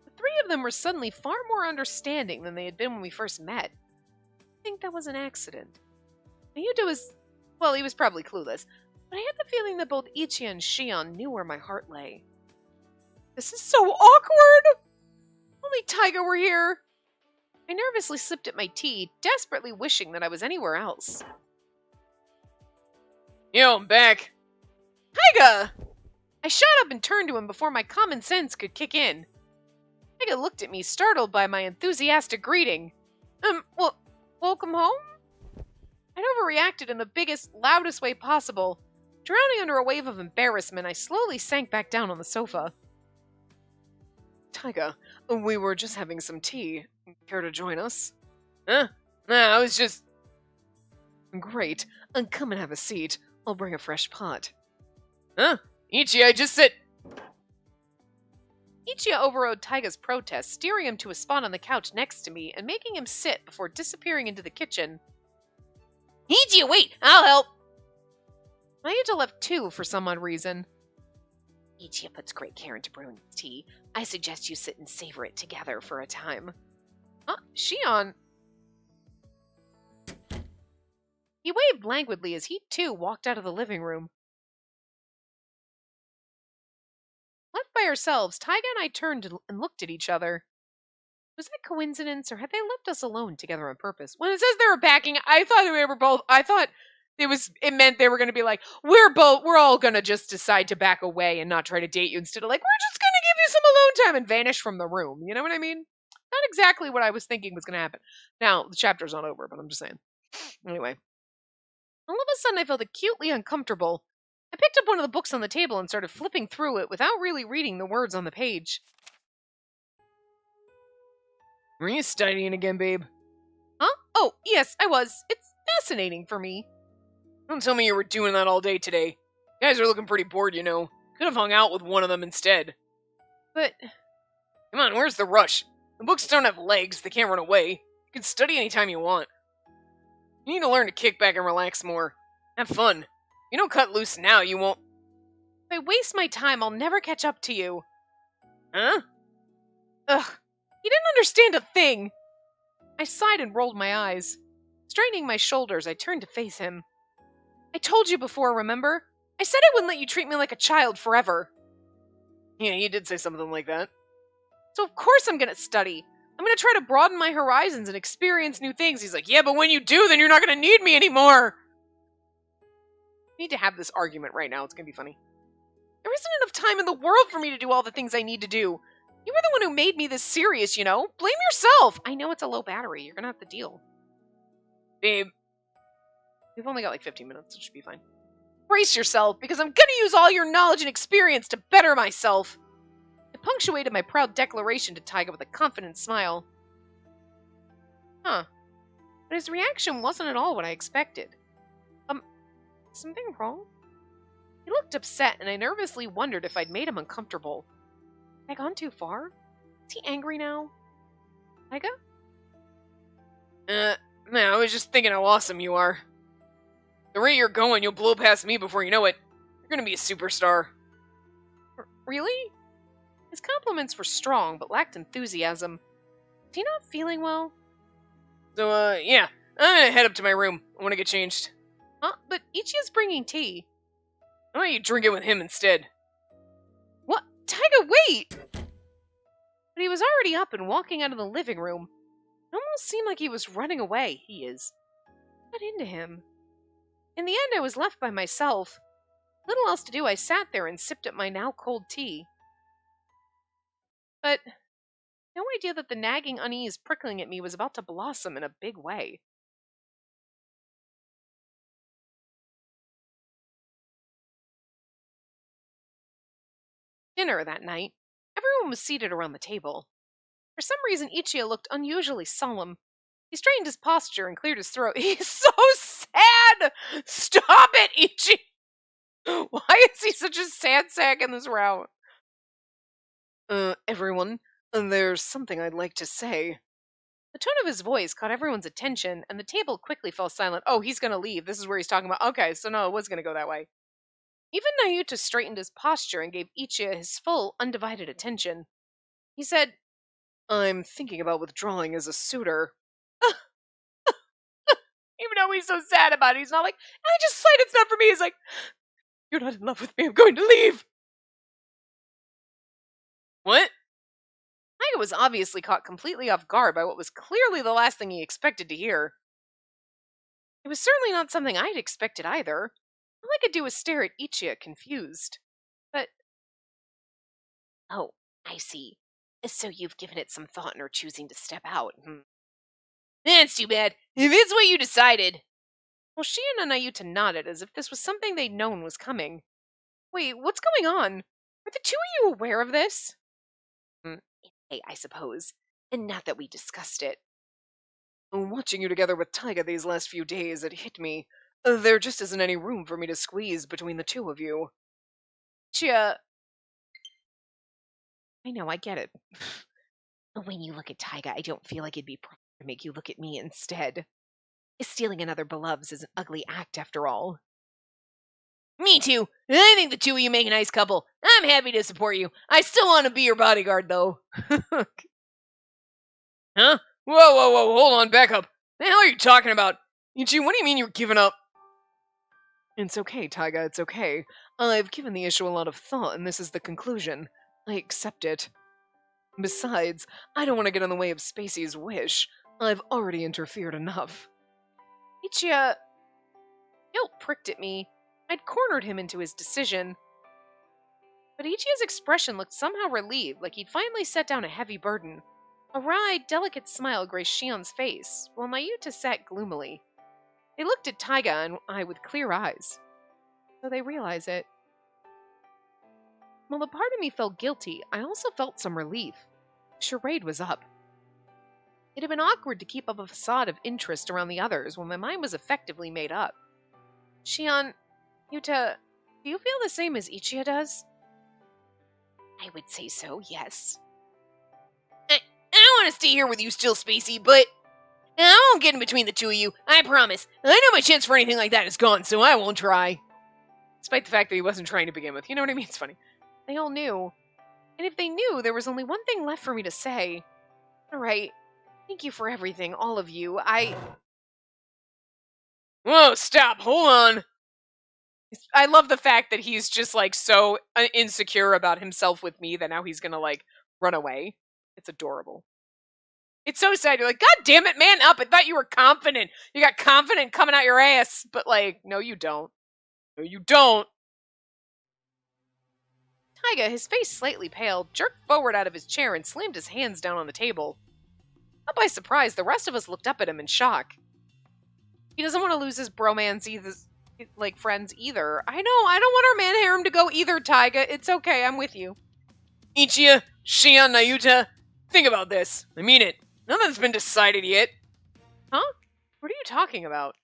The three of them were suddenly far more understanding than they had been when we first met. I think that was an accident. Nayuta was... well, he was probably clueless, but I had the feeling that both Ichiya and Shion knew where my heart lay. This is so awkward! Only Taiga were here. I nervously sipped at my tea, desperately wishing that I was anywhere else. Yo, I'm back. Taiga! I shot up and turned to him before my common sense could kick in. Taiga looked at me, startled by my enthusiastic greeting. Well, welcome home? I'd overreacted in the biggest, loudest way possible. Drowning under a wave of embarrassment, I slowly sank back down on the sofa. Taiga, we were just having some tea. Care to join us? Huh? Nah, I was just... Great. Come and have a seat. I'll bring a fresh pot. Huh? Ichi, I just said... Ichiya overrode Taiga's protest, steering him to a spot on the couch next to me and making him sit before disappearing into the kitchen. Ichiya, wait! I'll help! Mayuta left too for some odd reason. Ichiya puts great care into brewing his tea. I suggest you sit and savor it together for a time. Shion... He waved languidly as he too walked out of the living room. Left by ourselves, Taiga and I turned and looked at each other. Was that coincidence, or had they left us alone together on purpose? When it says they were backing, I thought it meant they were going to be like, we're all going to just decide to back away and not try to date you, instead of like, we're just going to give you some alone time and vanish from the room. You know what I mean? Not exactly what I was thinking was going to happen. Now, the chapter's not over, but I'm just saying. Anyway. All of a sudden, I felt acutely uncomfortable. I picked up one of the books on the table and started flipping through it without really reading the words on the page. Were you studying again, babe? Huh? Oh, yes, I was. It's fascinating for me. Don't tell me you were doing that all day today. You guys are looking pretty bored, you know. Could have hung out with one of them instead. But... Come on, where's the rush? The books don't have legs, they can't run away. You can study anytime you want. You need to learn to kick back and relax more. Have fun. If you don't cut loose now, you won't... If I waste my time, I'll never catch up to you. Huh? Ugh. He didn't understand a thing. I sighed and rolled my eyes. Straightening my shoulders, I turned to face him. I told you before, remember? I said I wouldn't let you treat me like a child forever. Yeah, you did say something like that. So of course I'm gonna study. I'm gonna try to broaden my horizons and experience new things. He's like, yeah, but when you do, then you're not gonna need me anymore. We need to have this argument right now. It's gonna be funny. There isn't enough time in the world for me to do all the things I need to do. You were the one who made me this serious, you know? Blame yourself! I know it's a low battery. You're gonna have to deal. Babe. We've only got like 15 minutes. It should be fine. Brace yourself, because I'm gonna use all your knowledge and experience to better myself. I punctuated my proud declaration to Taiga with a confident smile. Huh. But his reaction wasn't at all what I expected. Something wrong? He looked upset, and I nervously wondered if I'd made him uncomfortable. Had I gone too far? Is he angry now? Taiga? Man, I was just thinking how awesome you are. The rate you're going, you'll blow past me before you know it. You're gonna be a superstar. Really? His compliments were strong, but lacked enthusiasm. Is he not feeling well? So, yeah. I'm gonna head up to my room. I wanna get changed. Huh? But Ichiya's bringing tea. Why don't you drink it with him instead? What? Taiga, wait! But he was already up and walking out of the living room. It almost seemed like he was running away. He is. Got into him. In the end, I was left by myself. Little else to do, I sat there and sipped at my now cold tea. But no idea that the nagging unease prickling at me was about to blossom in a big way. Dinner that night. Everyone was seated around the table. For some reason, Ichiya looked unusually solemn. He straightened his posture and cleared his throat. He's so sad! Stop it, Ichi! Why is he such a sad sack in this route? Everyone, there's something I'd like to say. The tone of his voice caught everyone's attention, and the table quickly fell silent. Oh, he's gonna leave. This is where he's talking about. Okay, so no, it was gonna go that way. Even Nayuta straightened his posture and gave Ichiya his full, undivided attention. He said, I'm thinking about withdrawing as a suitor. Even though he's so sad about it, he's not like, I just decided it's not for me. He's like, you're not in love with me. I'm going to leave. What? Taiga was obviously caught completely off guard by what was clearly the last thing he expected to hear. It was certainly not something I'd expected either. All I could do was stare at Ichia, confused. But... Oh, I see. So you've given it some thought and are choosing to step out. That's too bad. If it's what you decided. Well, she and Anayuta nodded as if this was something they'd known was coming. Wait, what's going on? Are the two of you aware of this? Hey, I suppose. And not that we discussed it. Watching you together with Taiga these last few days, it hit me. There just isn't any room for me to squeeze between the two of you. Chia... I know, I get it. When you look at Taiga, I don't feel like it'd be proper to make you look at me instead. Stealing another beloved's is an ugly act, after all. Me too. I think the two of you make a nice couple. I'm happy to support you. I still want to be your bodyguard, though. Huh? Whoa, hold on, back up. The hell are you talking about? Ichi, what do you mean you're giving up? It's okay, Taiga, it's okay. I've given the issue a lot of thought, and this is the conclusion. I accept it. Besides, I don't want to get in the way of Spacey's wish. I've already interfered enough. Ichia... Guilt pricked at me. I'd cornered him into his decision. But Ichia's expression looked somehow relieved, like he'd finally set down a heavy burden. A wry, delicate smile graced Shion's face, while Mayuta sat gloomily. They looked at Taiga and I with clear eyes. So they realize it. While a part of me felt guilty, I also felt some relief. The charade was up. It had been awkward to keep up a facade of interest around the others when my mind was effectively made up. Shion, Yuta, do you feel the same as Ichia does? I would say so, yes. I want to stay here with you still, Spacey, but I won't get in between the two of you, I promise. I know my chance for anything like that is gone, so I won't try. Despite the fact that he wasn't trying to begin with, you know what I mean? It's funny. They all knew. And if they knew, there was only one thing left for me to say. Alright, thank you for everything, all of you. Whoa, stop, hold on. I love the fact that he's just, like, so insecure about himself with me that now he's gonna, like, run away. It's adorable. It's so sad. You're like, God damn it, man up. I thought you were confident. You got confident coming out your ass. But, like, no, you don't. No, you don't. Taiga, his face slightly pale, jerked forward out of his chair and slammed his hands down on the table. Not by surprise, the rest of us looked up at him in shock. He doesn't want to lose his bromance either, like, friends either. I know, I don't want our man harem to go either, Taiga. It's okay, I'm with you. Ichia, Shion, Nayuta, think about this. I mean it. Nothing's been decided yet. Huh? What are you talking about?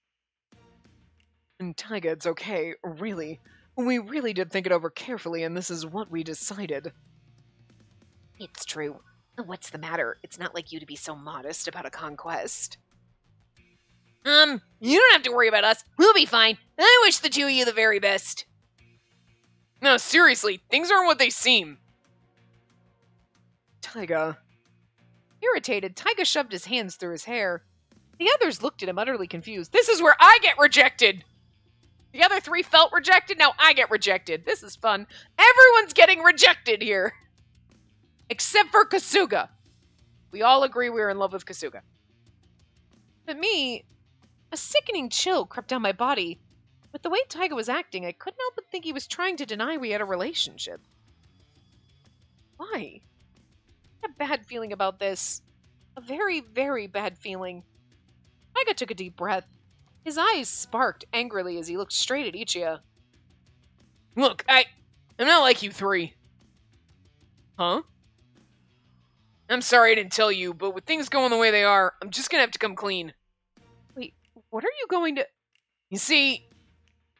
And Taiga, it's okay, really. We really did think it over carefully, and this is what we decided. It's true. What's the matter? It's not like you to be so modest about a conquest. You don't have to worry about us. We'll be fine. I wish the two of you the very best. No, seriously, things aren't what they seem. Taiga. Irritated, Taiga shoved his hands through his hair. The others looked at him, utterly confused. This is where I get rejected! The other three felt rejected, now I get rejected. This is fun. Everyone's getting rejected here! Except for Kasuga. We all agree we were in love with Kasuga. But me, a sickening chill crept down my body. With the way Taiga was acting, I couldn't help but think he was trying to deny we had a relationship. Why? I had a bad feeling about this. A very, very bad feeling. Taiga took a deep breath. His eyes sparked angrily as he looked straight at Ichia. Look, I'm not like you three. Huh? I'm sorry I didn't tell you, but with things going the way they are, I'm just gonna have to come clean. Wait, what are you going to... You see...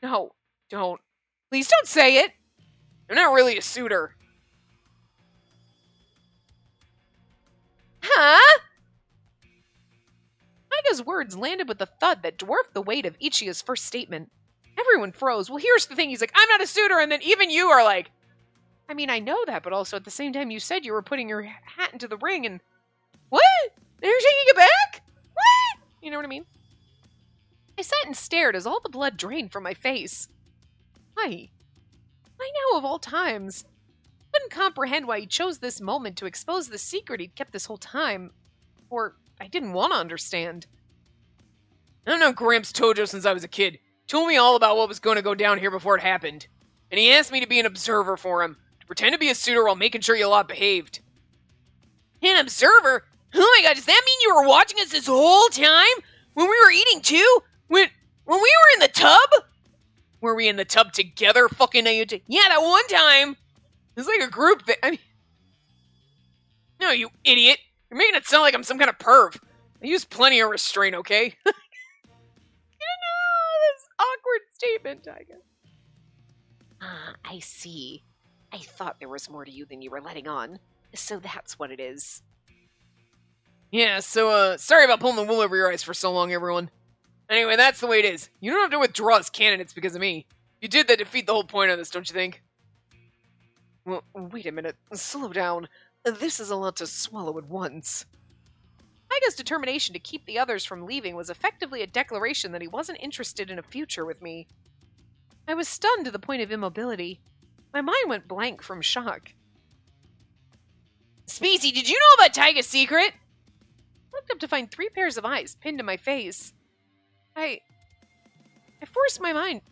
No, don't. Please don't say it! I'm not really a suitor. Huh? Taiga's words landed with a thud that dwarfed the weight of Ichia's first statement. Everyone froze. Well, here's the thing. He's like, I'm not a suitor, and then even you are like... I mean, I know that, but also at the same time you said you were putting your hat into the ring, and... What? And you're taking it back? What? You know what I mean? I sat and stared as all the blood drained from my face. Why? Why now of all times? I couldn't comprehend why he chose this moment to expose the secret he'd kept this whole time. Or I didn't want to understand. I've known Gramps Tojo since I was a kid. told me all about what was going to go down here before it happened. And he asked me to be an observer for him, to pretend to be a suitor while making sure you lot behaved. An observer? Oh my god, does that mean you were watching us this whole time? When we were eating too? When we were in the tub? Were we in the tub together? Fucking yeah, that one time. It was like a group thing. I mean, no, you idiot. You're making it sound like I'm some kind of perv. I use plenty of restraint, okay? You know, this awkward statement, Tyga. Ah, I see. I thought there was more to you than you were letting on. So that's what it is. Yeah, so, sorry about pulling the wool over your eyes for so long, everyone. Anyway, that's the way it is. You don't have to withdraw as candidates because of me. You did that defeat the whole point of this, don't you think? Well, wait a minute. Slow down. This is a lot to swallow at once. Tyga's determination to keep the others from leaving was effectively a declaration that he wasn't interested in a future with me. I was stunned to the point of immobility. My mind went blank from shock. Spacey, did you know about Tyga's secret? I looked up to find 3 pairs of eyes pinned to my face. I forced my mind.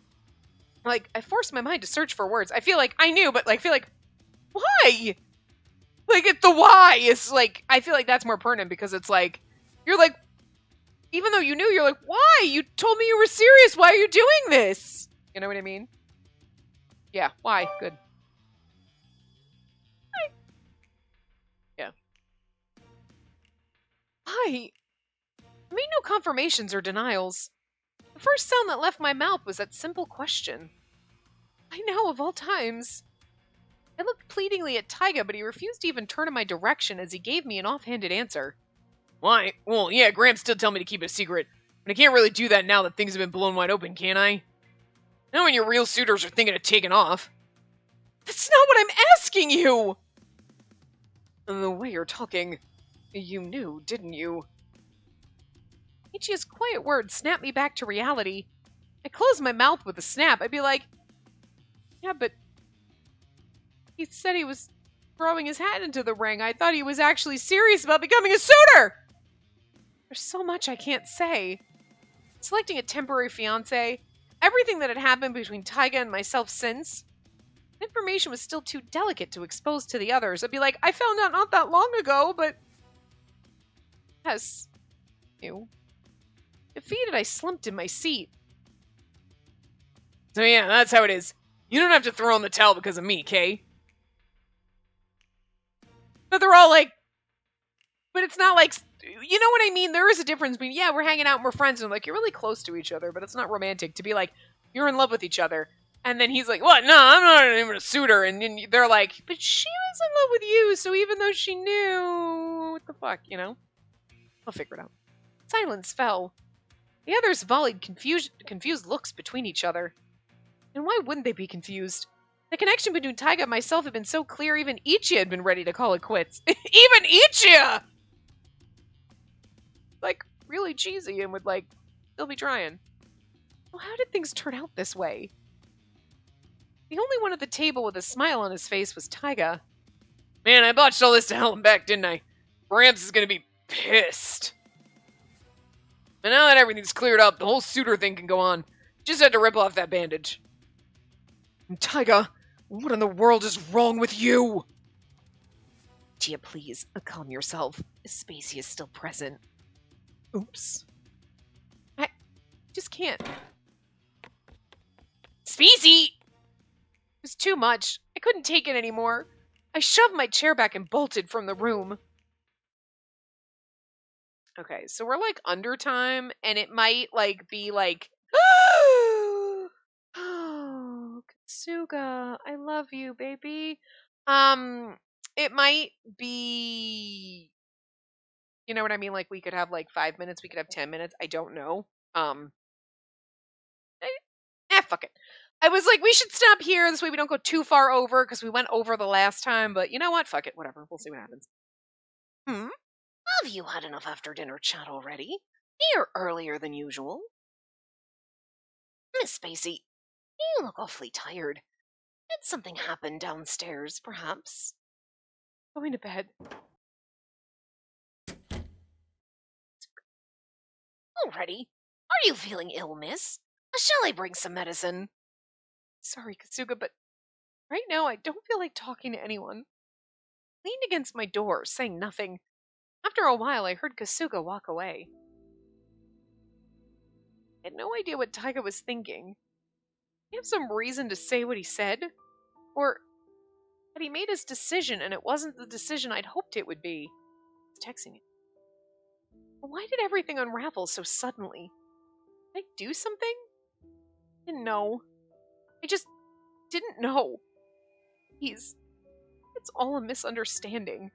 I forced my mind to search for words. I feel like I knew, but I feel like, why? Like, the why is, I feel like that's more pertinent because it's you're like, even though you knew, you're like, why? You told me you were serious. Why are you doing this? You know what I mean? Yeah, why? Good. Yeah. Why? I made no confirmations or denials. The first sound that left my mouth was that simple question. I know, of all times. I looked pleadingly at Tyga, but he refused to even turn in my direction as he gave me an offhanded answer. Why? Well, yeah, Graham still tell me to keep it a secret, but I can't really do that now that things have been blown wide open, can I? Now when your real suitors are thinking of taking off. That's not what I'm asking you! And the way you're talking, you knew, didn't you? Ichi's quiet words snapped me back to reality. I closed my mouth with a snap. I'd be like, yeah, but he said he was throwing his hat into the ring. I thought he was actually serious about becoming a suitor! There's so much I can't say. Selecting a temporary fiancé, everything that had happened between Tyga and myself since, the information was still too delicate to expose to the others. I'd be like, I found out not that long ago, but... Yes. You. Defeated, I slumped in my seat. So yeah, that's how it is. You don't have to throw in the towel because of me, Kay. But they're all like... But it's not like... You know what I mean? There is a difference between, yeah, we're hanging out and we're friends, and like, you're really close to each other, but it's not romantic to be like, you're in love with each other. And then he's like, what? No, I'm not even a suitor. And then they're like, but she was in love with you, so even though she knew... What the fuck, you know? I'll figure it out. Silence fell. The others volleyed confused looks between each other. And why wouldn't they be confused? The connection between Tyga and myself had been so clear even Ichiya had been ready to call it quits. Even Ichiya! Like, really cheesy and would, still be trying. Well, how did things turn out this way? The only one at the table with a smile on his face was Tyga. Man, I botched all this to hell and back, didn't I? Bramps is gonna be pissed. And now that everything's cleared up, the whole suitor thing can go on. Just had to rip off that bandage. And Tyga, what in the world is wrong with you? Tia, please, calm yourself. Spacey is still present. Oops. I just can't. Spacey! It was too much. I couldn't take it anymore. I shoved my chair back and bolted from the room. Okay, so we're under time, and it might be oh, Katsuga, I love you, baby. It might be, you know what I mean? We could have 5 minutes, we could have 10 minutes. I don't know. Fuck it. I was like, we should stop here. This way we don't go too far over, because we went over the last time. But you know what? Fuck it. Whatever. We'll see what happens. Have you had enough after dinner chat already? You're earlier than usual. Miss Spacey, you look awfully tired. Did something happen downstairs, perhaps? Going to bed. Already? Are you feeling ill, miss? Shall I bring some medicine? Sorry, Kasuga, but right now I don't feel like talking to anyone. I leaned against my door, saying nothing. After a while, I heard Kasuga walk away. I had no idea what Taiga was thinking. Did he have some reason to say what he said? Or had he made his decision and it wasn't the decision I'd hoped it would be? I was texting him. Why did everything unravel so suddenly? Did I do something? I didn't know. I just didn't know. It's all a misunderstanding.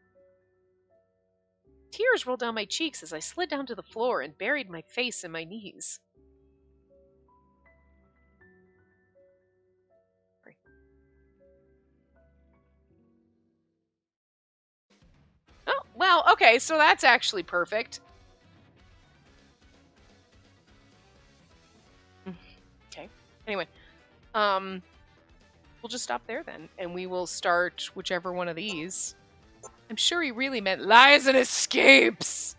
Tears rolled down my cheeks as I slid down to the floor and buried my face in my knees. Oh, well, okay, so that's actually perfect. Okay. Anyway, we'll just stop there then, and we will start whichever one of these. I'm sure he really meant lies and escapes.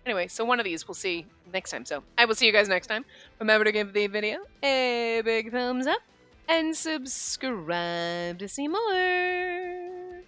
Anyway, so one of these we'll see next time. So I will see you guys next time. Remember to give the video a big thumbs up and subscribe to see more.